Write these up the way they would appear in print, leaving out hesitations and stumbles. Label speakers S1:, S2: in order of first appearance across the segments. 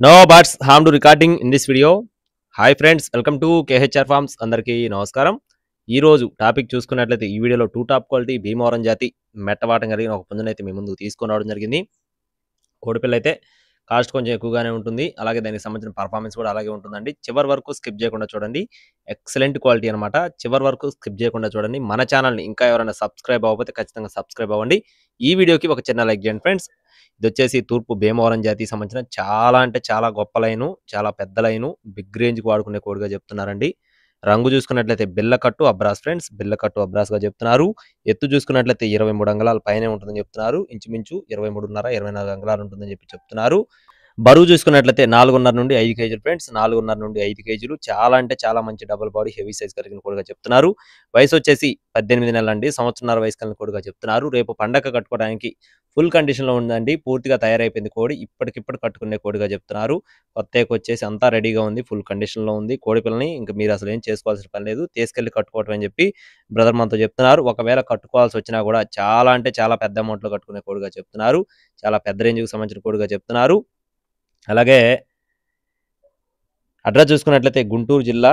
S1: No buts harm to recording in this video. Hi friends, welcome to KHR forms. అందరికీ నమస్కారం. ఈ రోజు topic చూసుకున్నట్లయితే ఈ వీడియోలో టూ టాప్ క్వాలిటీ భీమవరం జాతి మెట్టవాటం కలిగిన ఒక పుంజునైతే మీ ముందుకు తీసుకొని రావడం జరిగింది. కోడిపిల్ల అయితే కాస్ట్ కొంచెం ఎక్కువగానే ఉంటుంది, అలాగే దానికి సంబంధించిన పర్ఫార్మెన్స్ కూడా అలాగే ఉంటుందండి. చివరి వరకు స్కిప్ చేయకుండా చూడండి. ఎక్సలెంట్ క్వాలిటీ అనమాట. చివరి వరకు స్కిప్ చేయకుండా చూడండి. మన ఛానల్ని ఇంకా ఎవరైనా సబ్స్క్రైబ్ అవ్వకపోతే ఖచ్చితంగా సబ్స్క్రైబ్ అవ్వండి. ఈ వీడియోకి ఒక చిన్న లైక్ చేయండి ఫ్రెండ్స్. ఇది వచ్చేసి తూర్పు భీమవరం జాతికి సంబంధించిన చాలా అంటే చాలా గొప్ప లైను, చాలా పెద్ద లైను, బిగ్ రేంజ్కి వాడుకునే కోడిగా చెప్తున్నారండి. రంగు చూసుకున్నట్లయితే బిల్లకట్టు అబ్రాస్ ఫ్రెండ్స్, బిల్లకట్టు అబ్రాస్గా చెప్తున్నారు. ఎత్తు చూసుకున్నట్లయితే 23 అంగుళాల పైనే ఉంటుందని చెప్తున్నారు. ఇంచుమించు 23.5 24 అంగుళాలు ఉంటుందని చెప్పి చెప్తున్నారు. బరువు చూసుకున్నట్లయితే 4.5 నుండి 5 కేజీలు ఫ్రెండ్స్, 4.5 నుండి 5 కేజీలు. చాలా అంటే చాలా మంచి డబుల్ బాడీ హెవీ సైజ్ కలిగిన కోడిగా చెప్తున్నారు. వయసు వచ్చేసి 18 నెలలండి, సంవత్సరంన్నర వయసు కలిగిన కోడిగా చెప్తున్నారు. రేపు పండగ కట్టుకోవడానికి ఫుల్ కండిషన్లో ఉందండి, పూర్తిగా తయారైపోయింది కోడి. ఇప్పటికిప్పుడు కట్టుకునే కోడిగా చెప్తున్నారు. కొత్తకి వచ్చేసి అంతా రెడీగా ఉంది, ఫుల్ కండిషన్లో ఉంది. కోడి పిల్లని ఇంకా మీరు అసలు ఏం చేసుకోవాల్సిన పని లేదు, తీసుకెళ్లి కట్టుకోవటం అని చెప్పి బ్రదర్ మనతో చెప్తున్నారు. ఒకవేళ కట్టుకోవాల్సి వచ్చినా కూడా చాలా అంటే చాలా పెద్ద అమౌంట్లో కట్టుకునే కోడిగా చెప్తున్నారు. చాలా పెద్ద రేంజ్కి సంబంధించిన కోడిగా చెప్తున్నారు. అలాగే అడ్రస్ చూసుకున్నట్లయితే గుంటూరు జిల్లా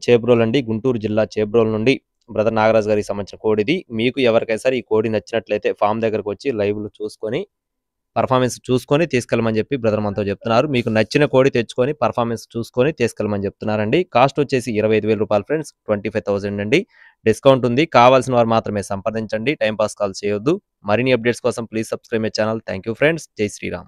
S1: చేబ్రోల్ అండి, గుంటూరు జిల్లా చేబ్రోల్ నుండి బ్రదర్ నాగరాజు గారికి సంబంధించిన కోడిది. మీకు ఎవరికైనా సరే ఈ కోడి నచ్చినట్లయితే ఫామ్ దగ్గరకు వచ్చి లైవ్లు చూసుకొని పర్ఫార్మెన్స్ చూసుకొని తీసుకెళ్ళమని చెప్పి బ్రదర్ మనతో చెప్తున్నారు. మీకు నచ్చిన కోడి తెచ్చుకొని పర్ఫార్మెన్స్ చూసుకొని తీసుకెళ్ళమని చెప్తున్నారండి. కాస్ట్ వచ్చేసి 25,000 రూపాయలు ఫ్రెండ్స్, 25,000 అండి. డిస్కౌంట్ ఉంది. కావాల్సిన వారు మాత్రమే సంప్రదించండి, టైంపాస్ కాల్ చేయొద్దు. మరిన్ని అప్డేట్స్ కోసం please subscribe my channel. Thank you friends. జై శ్రీరామ్.